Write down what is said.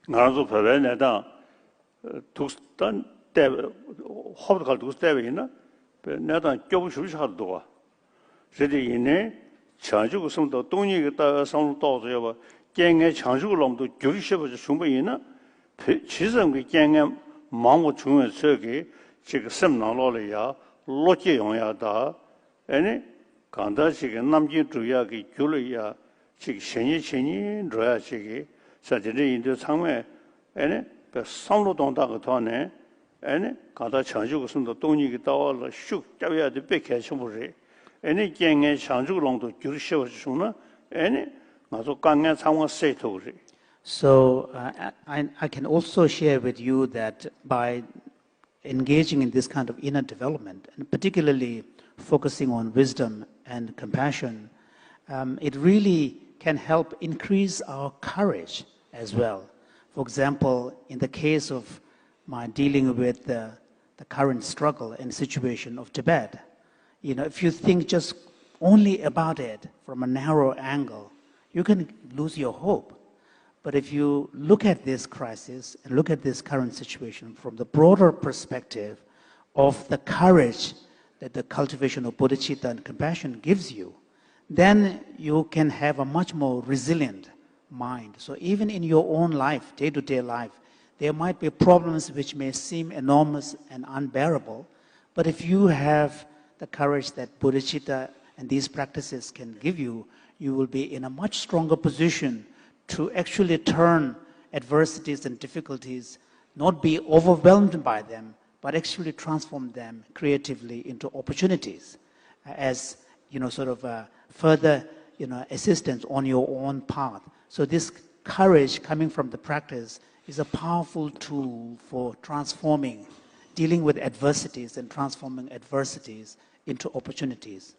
나도 배배내다 독단 때 호흡할 독 때에나 내가 교부 수시하도가 저기 이내 창조고 성도 동의가 다 상도도요 봐 경의 창조로도 교시셔서 충분히나 지성의 경의 마음을 중요한 저기 지금 sem나로려야 로지 용야다 아니 간다시게 남진 주야기 교려야 지금 신이 줘야 지기 사실은 인도 상회 아니 상로동다가 더네 아니 가다 창조고 성도 동의가 따와서 슉 잡아야 돼 뺏게 싶으리 아니 경의 창조로도 교시셔서 주나 아니 맞아 강의 상황 세토리. So I can also share with you that by engaging in this kind of inner development, and particularly focusing on wisdom and compassion, it really can help increase our courage as well. For example, in the case of my dealing with the current struggle and situation of Tibet, if you think just only about it from a narrow angle, you can lose your hope. But if you look at this crisis and look at this current situation from the broader perspective of the courage that the cultivation of bodhicitta and compassion gives you, then you can have a much more resilient mind. So even in your own life, day-to-day life, there might be problems which may seem enormous and unbearable, but if you have the courage that bodhicitta and these practices can give you, you will be in a much stronger position to actually turn adversities and difficulties, not be overwhelmed by them, but actually transform them creatively into opportunities as, sort of further, assistance on your own path. So this courage coming from the practice is a powerful tool for transforming, dealing with adversities and transforming adversities into opportunities.